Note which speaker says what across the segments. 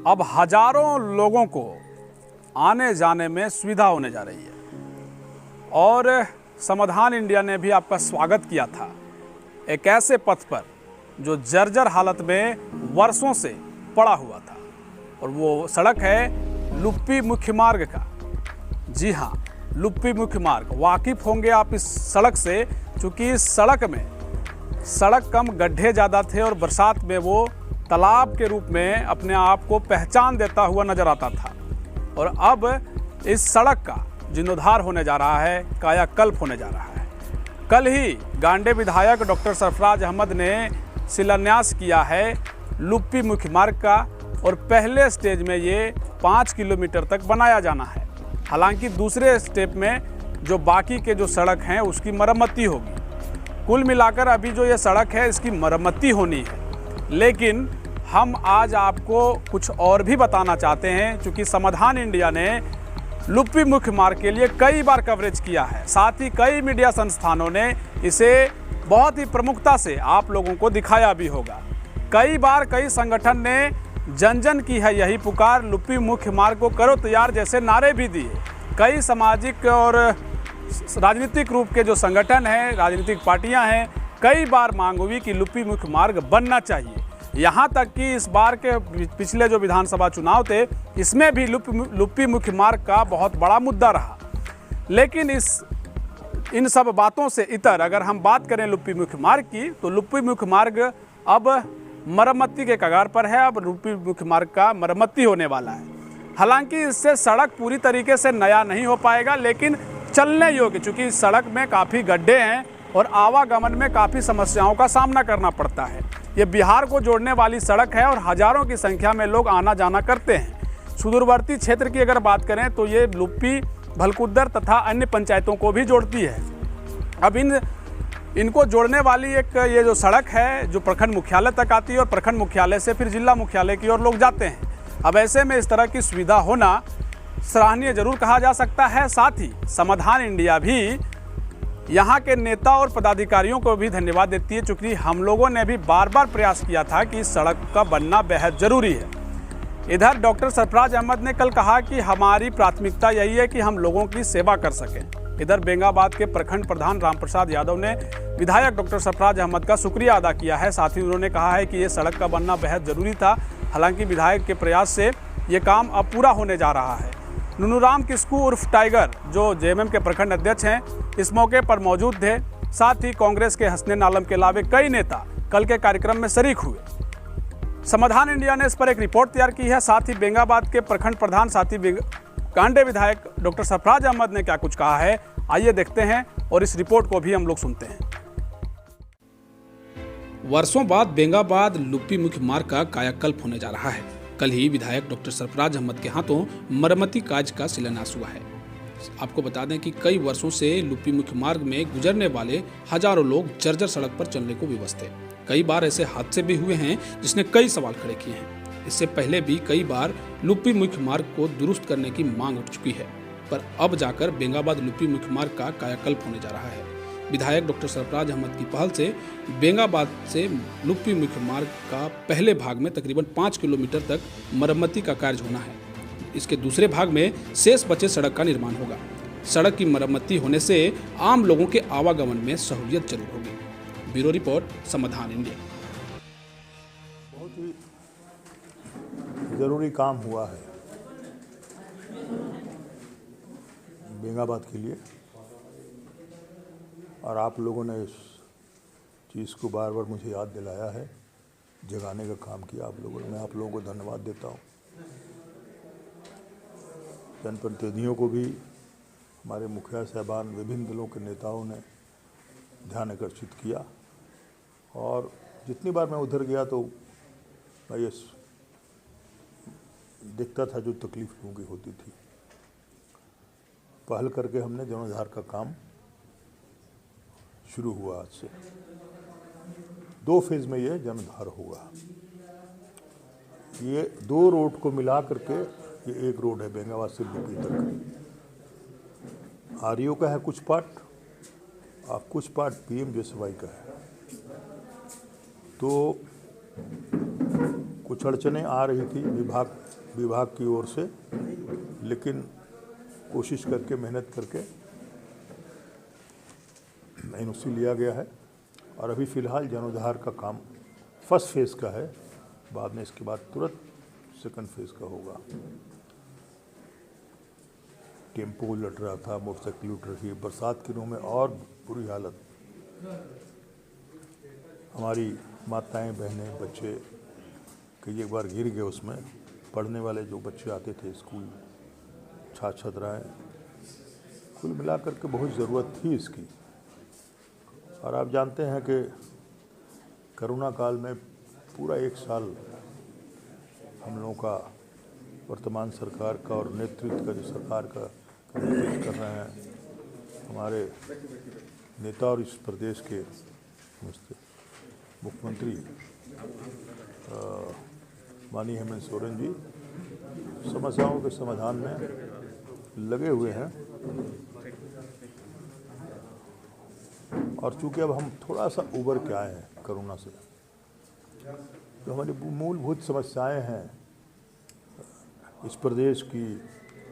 Speaker 1: अब हजारों लोगों को आने जाने में सुविधा होने जा रही है। और समाधान इंडिया ने भी आपका स्वागत किया था एक ऐसे पथ पर जो जर्जर हालत में वर्षों से पड़ा हुआ था, और वो सड़क है लुप्पी मुख्य मार्ग का। जी हाँ, लुप्पी मुख्य मार्ग। वाकिफ़ होंगे आप इस सड़क से, क्योंकि इस सड़क में सड़क कम गड्ढे ज़्यादा थे और बरसात में वो तालाब के रूप में अपने आप को पहचान देता हुआ नज़र आता था। और अब इस सड़क का जीर्णोद्धार होने जा रहा है, कायाकल्प होने जा रहा है। कल ही गांडे विधायक डॉक्टर सरफराज अहमद ने शिलान्यास किया है लुप्पी मुख्य मार्ग का, और पहले स्टेज में ये 5 किलोमीटर तक बनाया जाना है। हालांकि दूसरे स्टेप में जो बाकी के जो सड़क हैं उसकी मरम्मती होगी। कुल मिलाकर अभी जो ये सड़क है इसकी मरम्मती होनी है। लेकिन हम आज आपको कुछ और भी बताना चाहते हैं, क्योंकि समाधान इंडिया ने लुप्पी मुख्य मार्ग के लिए कई बार कवरेज किया है। साथ ही कई मीडिया संस्थानों ने इसे बहुत ही प्रमुखता से आप लोगों को दिखाया भी होगा। कई बार कई संगठन ने जन जन की है यही पुकार, लुप्पी मुख्य मार्ग को करो तैयार जैसे नारे भी दिए। कई सामाजिक और राजनीतिक रूप के जो संगठन हैं, राजनीतिक पार्टियां हैं, कई बार मांग हुई कि लुप्पी मुख्य मार्ग बनना चाहिए। यहाँ तक कि इस बार के पिछले जो विधानसभा चुनाव थे इसमें भी लुप्पी मुख्य मार्ग का बहुत बड़ा मुद्दा रहा। लेकिन इन सब बातों से इतर अगर हम बात करें लुप्पी मुख्य मार्ग की, तो लुप्पी मुख्य मार्ग अब मरम्मती के कगार पर है। अब लुप्पी मुख्य मार्ग का मरम्मती होने वाला है। हालांकि इससे सड़क पूरी तरीके से नया नहीं हो पाएगा, लेकिन चलने योग्य, चूँकि इस सड़क में काफ़ी गड्ढे हैं और आवागमन में काफ़ी समस्याओं का सामना करना पड़ता है। ये बिहार को जोड़ने वाली सड़क है और हज़ारों की संख्या में लोग आना जाना करते हैं। सुदूरवर्ती क्षेत्र की अगर बात करें तो ये लुप्पी, भलकुद्दर तथा अन्य पंचायतों को भी जोड़ती है। अब इनको जोड़ने वाली एक ये जो सड़क है जो प्रखंड मुख्यालय तक आती है, और प्रखंड मुख्यालय से फिर जिला मुख्यालय की ओर लोग जाते हैं। अब ऐसे में इस तरह की सुविधा होना सराहनीय जरूर कहा जा सकता है। साथ ही समाधान इंडिया भी यहाँ के नेता और पदाधिकारियों को भी धन्यवाद देती है, चूँकि हम लोगों ने भी बार बार प्रयास किया था कि इस सड़क का बनना बेहद ज़रूरी है। इधर डॉक्टर सरफराज अहमद ने कल कहा कि हमारी प्राथमिकता यही है कि हम लोगों की सेवा कर सकें। इधर बेंगाबाद के प्रखंड प्रधान रामप्रसाद यादव ने विधायक डॉक्टर सरफराज अहमद का शुक्रिया अदा किया है। साथ ही उन्होंने कहा है कि ये सड़क का बनना बेहद ज़रूरी था। हालांकि विधायक के प्रयास से ये काम अब पूरा होने जा रहा है। नुनुराम किस्कू उर्फ टाइगर, जो जेएमएम के प्रखंड अध्यक्ष हैं, इस मौके पर मौजूद थे। साथ ही कांग्रेस के हसनैन आलम के अलावे कई नेता कल के कार्यक्रम में शरीक हुए। समाधान इंडिया ने इस पर एक रिपोर्ट तैयार की है। साथ ही बेंगाबाद के प्रखंड प्रधान साथ ही गांडे विधायक डॉक्टर सरफराज अहमद ने क्या कुछ कहा है, आइए देखते हैं और इस रिपोर्ट को भी हम लोग सुनते हैं।
Speaker 2: वर्षों बाद बेंगाबाद लुप्पी मुख्य मार्ग का कायाकल्प होने जा रहा है। कल ही विधायक डॉक्टर सरफराज अहमद के हाथों मरम्मती कार्य का शिलान्यास हुआ है। आपको बता दें कि कई वर्षों से लुप्पी मुख्य मार्ग में गुजरने वाले हजारों लोग जर्जर सड़क पर चलने को विवश थे। कई बार ऐसे हादसे भी हुए हैं जिसने कई सवाल खड़े किए हैं। इससे पहले भी कई बार लुप्पी मुख्य मार्ग को दुरुस्त करने की मांग उठ चुकी है, पर अब जाकर बेंगाबाद लुप्पी मुख्य मार्ग का कायाकल्प होने जा रहा है। विधायक डॉक्टर सरफराज अहमद की पहल से बेंगाबाद से लुप्पी मुख्य मार्ग का पहले भाग में तकरीबन 5 किलोमीटर तक मरम्मती का कार्य होना है। इसके दूसरे भाग में शेष बचे सड़क का निर्माण होगा। सड़क की मरम्मती होने से आम लोगों के आवागमन में सहूलियत जरूर होगी। ब्यूरो रिपोर्ट, समाधान इंडिया।
Speaker 3: बहुत ही ज़रूरी काम हुआ है बेंगाबाद के लिए, और आप लोगों ने इस चीज़ को बार बार मुझे याद दिलाया है, जगाने का काम किया आप लोगों ने। मैं आप लोगों को धन्यवाद देता हूँ। जनप्रतिनिधियों को भी, हमारे मुखिया साहबान, विभिन्न दलों के नेताओं ने ध्यान आकर्षित किया, और जितनी बार मैं उधर गया तो ये दिखता था जो तकलीफ लोगों की होती थी। पहल करके हमने जीर्णोद्धार का काम शुरू हुआ। आज से 2 फेज़ में ये जीर्णोद्धार होगा। ये 2 रोड को मिला करके ये एक रोड है बेंगाबाद से लुप्पी तक। आरईओ का है कुछ पार्ट, और कुछ पार्ट पीएमजीएसवाई का है। तो कुछ अड़चनें आ रही थी, विभाग विभाग की ओर से, लेकिन कोशिश करके मेहनत करके एनओसी लिया गया है और अभी फ़िलहाल जीर्णोद्धार का काम फर्स्ट फेज़ का है, बाद में इसके बाद तुरंत सेकंड फेज़ का होगा। टेम्पो लट रहा था, मोटरसाइकिल लुट रही है, बरसात के दिनों में और बुरी हालत। हमारी माताएं, बहनें, बच्चे कई एक बार गिर गए उसमें। पढ़ने वाले जो बच्चे आते थे स्कूल, छात्राएँ, कुल मिलाकर के बहुत ज़रूरत थी इसकी। और आप जानते हैं कि कोरोना काल में पूरा एक साल हम लोगों का वर्तमान सरकार का और नेतृत्व का, जो सरकार का नेतृत्व कर रहे हैं हमारे नेता और इस प्रदेश के मुख्यमंत्री माननीय हेमंत सोरेन जी समस्याओं के समाधान में लगे हुए हैं। और चूँकि अब हम थोड़ा सा उबर के आए हैं कोरोना से, जो हमारी मूलभूत समस्याएं हैं इस प्रदेश की,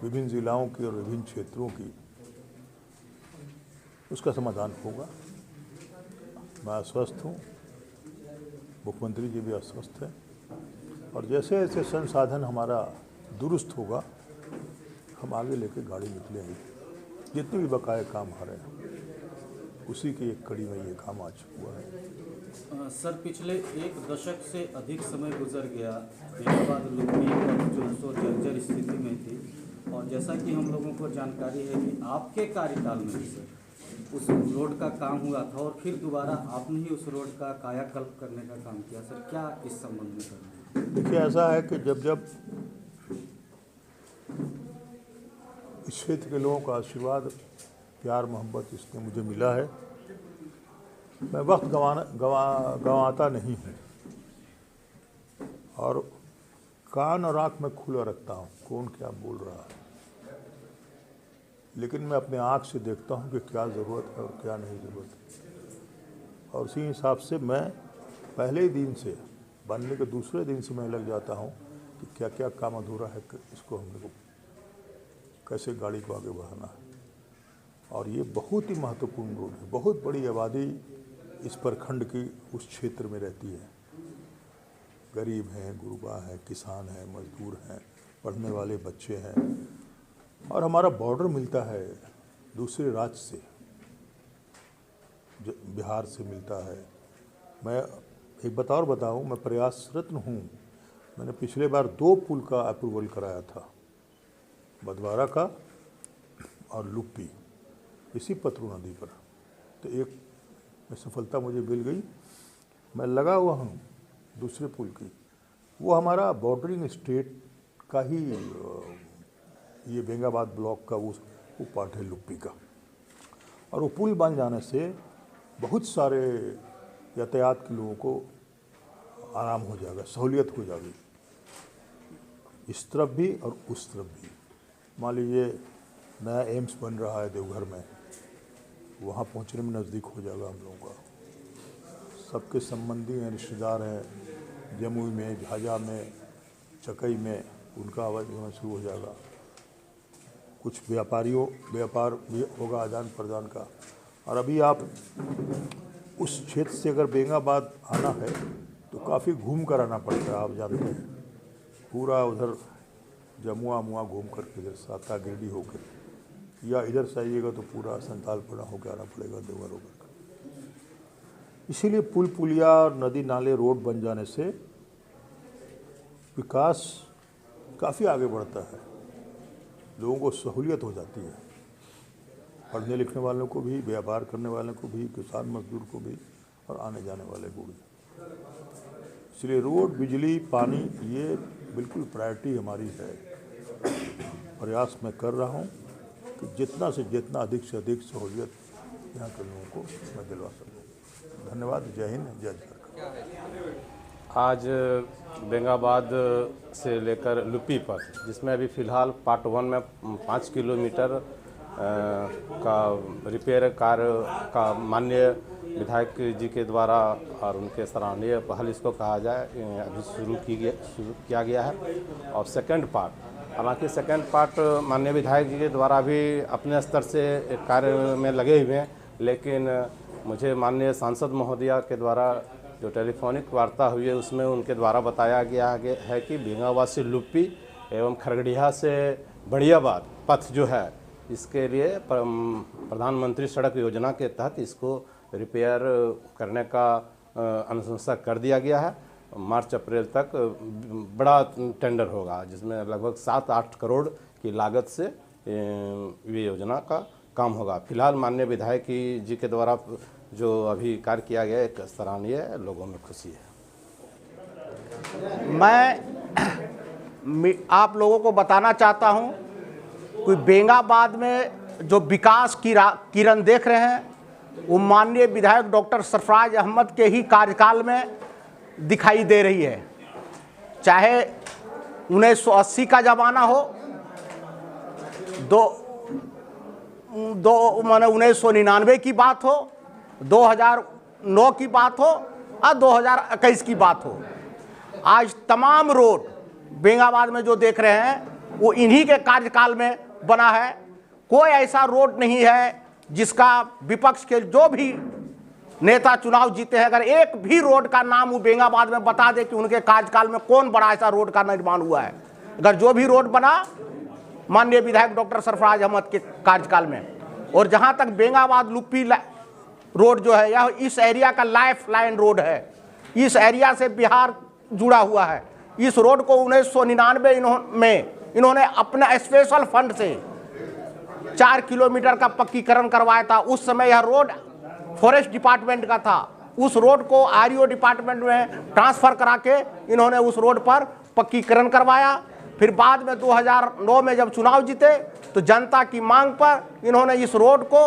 Speaker 3: विभिन्न जिलाओं की और विभिन्न क्षेत्रों की, उसका समाधान होगा। मैं आश्वस्त हूँ, मुख्यमंत्री जी भी आश्वस्त हैं, और जैसे जैसे संसाधन हमारा दुरुस्त होगा हम आगे लेके गाड़ी निकलेंगे। जितने भी बकाया काम आ रहे हैं उसी की एक कड़ी में ये काम आज हुआ है।
Speaker 4: सर, पिछले एक दशक से अधिक समय गुजर गया, बेंगाबाद लुप्पी और जो जर्जर स्थिति में थी, और जैसा कि हम लोगों को जानकारी है कि आपके कार्यकाल में ही सर उस रोड का काम हुआ था और फिर दोबारा आपने ही उस रोड का कायाकल्प करने का काम किया। सर, क्या इस संबंध में करना?
Speaker 3: देखिए, ऐसा है कि जब इस क्षेत्र के लोगों का आशीर्वाद, प्यार, मोहब्बत इसने मुझे मिला है, मैं वक्त गंवाता नहीं हूँ और कान और आँख में खुला रखता हूँ कौन क्या बोल रहा है, लेकिन मैं अपने आँख से देखता हूँ कि क्या ज़रूरत है और क्या नहीं ज़रूरत है। और उसी हिसाब से मैं पहले ही दिन से, बनने के दूसरे दिन से मैं लग जाता हूँ कि क्या क्या काम अधूरा है, इसको हम लोग कैसे गाड़ी को आगे बढ़ाना है। और ये बहुत ही महत्वपूर्ण रोड है। बहुत बड़ी आबादी इस प्रखंड की उस क्षेत्र में रहती है। गरीब हैं, गुरबा हैं, किसान हैं, मजदूर हैं, पढ़ने वाले बच्चे हैं, और हमारा बॉर्डर मिलता है दूसरे राज्य से, जो बिहार से मिलता है। मैं एक बात और बताऊं, मैं प्रयासरत हूँ। मैंने पिछले बार 2 पुल का अप्रूवल कराया था, बदवारा का और लुप्पी, इसी पतरू नदी पर। तो एक में सफलता मुझे मिल गई। मैं लगा हुआ हूँ दूसरे पुल की, वो हमारा बॉर्डरिंग स्टेट का ही ये बेंगाबाद ब्लॉक का वो पार्ट है लुप्पी का। और वो पुल बन जाने से बहुत सारे यातायात के लोगों को आराम हो जाएगा, सहूलियत हो जाएगी, इस तरफ भी और उस तरफ भी। मान लीजिए नया एम्स बन रहा है देवघर में, वहाँ पहुँचने में नज़दीक हो जाएगा हम लोगों का। सबके संबंधी हैं, रिश्तेदार हैं, जमुई में, झाझा में, चकई में, उनका आवागमन शुरू हो जाएगा। कुछ व्यापार भी होगा आदान प्रदान का। और अभी आप उस क्षेत्र से अगर बेंगाबाद आना है तो काफ़ी घूम कर आना पड़ता है, आप जानते हैं। पूरा उधर जमुआ मुआ घूम करके इधर साता गिरडी होकर, या इधर से आइएगा तो पूरा संतालपना होकर आना पड़ेगा देवघर होकर। इसीलिए पुल पुलिया और नदी नाले रोड बन जाने से विकास काफ़ी आगे बढ़ता है, लोगों को सहूलियत हो जाती है, पढ़ने लिखने वालों को भी, व्यापार करने वालों को भी, किसान मजदूर को भी, और आने जाने वाले को भी। इसलिए रोड, बिजली, पानी, ये बिल्कुल प्रायोरिटी हमारी है। प्रयास मैं कर रहा हूँ कि जितना से जितना अधिक से अधिक सहूलियत यहाँ के लोगों को मैं दिलवा सकूँ। धन्यवाद। जय हिंद, जय झारखंड।
Speaker 5: आज बेंगाबाद से लेकर लुप्पी पर, जिसमें अभी फ़िलहाल पार्ट 1 में 5 किलोमीटर का रिपेयर कार्य का माननीय विधायक जी के द्वारा और उनके सराहनीय पहल इसको कहा जाए अभी शुरू किया गया है। और सेकंड पार्ट, हालांकि सेकंड पार्ट माननीय विधायक जी के द्वारा भी अपने स्तर से कार्य में लगे हुए हैं, लेकिन मुझे माननीय सांसद महोदया के द्वारा जो टेलीफोनिक वार्ता हुई है उसमें उनके द्वारा बताया गया है कि बेंगाबाद से लुप्पी एवं खरगड़िया से बढ़ियाबाद पथ जो है इसके लिए प्रधानमंत्री सड़क योजना के तहत इसको रिपेयर करने का अनुशंसा कर दिया गया है। मार्च अप्रैल तक बड़ा टेंडर होगा जिसमें लगभग 7-8 करोड़ की लागत से ये योजना का काम होगा। फिलहाल माननीय विधायक जी के द्वारा जो अभी कार्य किया गया एक सराहनीय है, लोगों में खुशी है।
Speaker 6: मैं आप लोगों को बताना चाहता हूं कि बेंगाबाद में जो विकास की किरण देख रहे हैं वो माननीय विधायक डॉक्टर सरफराज अहमद के ही कार्यकाल में दिखाई दे रही है। चाहे 1980 का ज़माना हो, 1999 की बात हो, 2009 की बात हो और 2021 की बात हो, आज तमाम रोड बेंगाबाद में जो देख रहे हैं वो इन्हीं के कार्यकाल में बना है। कोई ऐसा रोड नहीं है जिसका विपक्ष के जो भी नेता चुनाव जीते हैं अगर एक भी रोड का नाम वो बेंगाबाद में बता दे कि उनके कार्यकाल में कौन बड़ा ऐसा रोड का निर्माण हुआ है। अगर जो भी रोड बना माननीय विधायक डॉक्टर सरफराज अहमद के कार्यकाल में। और जहां तक बेंगाबाद लुप्पी रोड जो है यह इस एरिया का लाइफ लाइन रोड है। इस एरिया से बिहार जुड़ा हुआ है। इस रोड को 1999 में इन्होंने अपना स्पेशल फंड से 4 किलोमीटर का पक्कीकरण करवाया था। उस समय यह रोड फॉरेस्ट डिपार्टमेंट का था। उस रोड को आरईओ डिपार्टमेंट में ट्रांसफ़र करा के इन्होंने उस रोड पर पक्कीकरण करवाया। फिर बाद में 2009 में जब चुनाव जीते तो जनता की मांग पर इन्होंने इस रोड को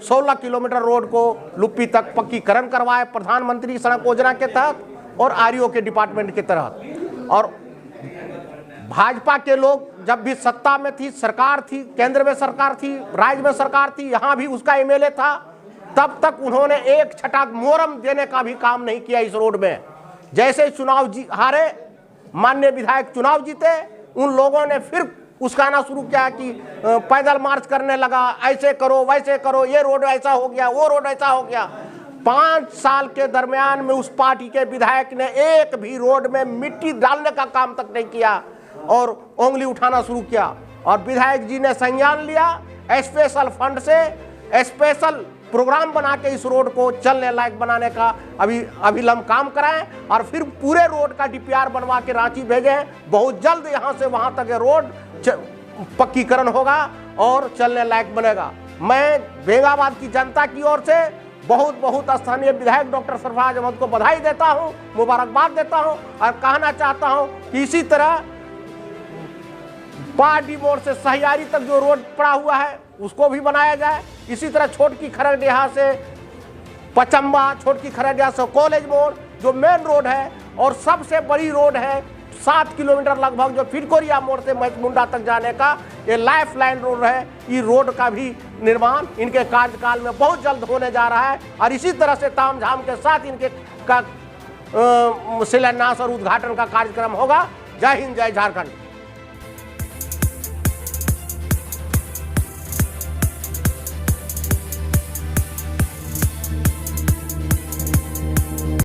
Speaker 6: 16 किलोमीटर रोड को लुप्पी तक पक्कीकरण करवाया प्रधानमंत्री सड़क योजना के तहत और आरईओ के डिपार्टमेंट के तहत। और भाजपा के लोग जब भी सत्ता में थी, सरकार थी, केंद्र में सरकार थी, राज्य में सरकार थी, यहाँ भी उसका एमएलए था, तब तक उन्होंने एक छटा मोरम देने का भी काम नहीं किया इस रोड में। जैसे चुनाव हारे माननीय विधायक चुनाव जीते उन लोगों ने फिर उसका आना शुरू किया कि पैदल मार्च करने लगा, ऐसे करो वैसे करो, ये रोड ऐसा हो गया, वो रोड ऐसा हो गया। 5 साल के दरमियान में उस पार्टी के विधायक ने एक भी रोड में मिट्टी डालने का काम तक नहीं किया और उंगली उठाना शुरू किया। और विधायक जी ने संज्ञान लिया, स्पेशल फंड से स्पेशल प्रोग्राम बना के इस रोड को चलने लायक बनाने का अभिलंब काम कराएं और फिर पूरे रोड का डीपीआर बनवा के रांची भेजें। बहुत जल्द यहाँ से वहाँ तक ये रोड पक्कीकरण होगा और चलने लायक बनेगा। मैं बेंगाबाद की जनता की ओर से बहुत बहुत स्थानीय विधायक डॉक्टर सरफराज अहमद को बधाई देता हूँ, मुबारकबाद देता हूँ और कहना चाहता हूँ कि इसी तरह पार्टी मोड़ से सहियारी तक जो रोड पड़ा हुआ है उसको भी बनाया जाए। इसी तरह छोटकी खरगडिया से पचम्बा, छोटकी खरगडिया से कॉलेज मोड़ जो मेन रोड है और सबसे बड़ी रोड है 7 किलोमीटर लगभग जो फिरकोरिया मोड़ से मुंडा तक जाने का ये लाइफ लाइन रोड है। ये रोड का भी निर्माण इनके कार्यकाल में बहुत जल्द होने जा रहा है और इसी तरह से तामझाम के साथ इनके का शिलान्यास और उद्घाटन का कार्यक्रम होगा। जय हिंद, जय झारखंड।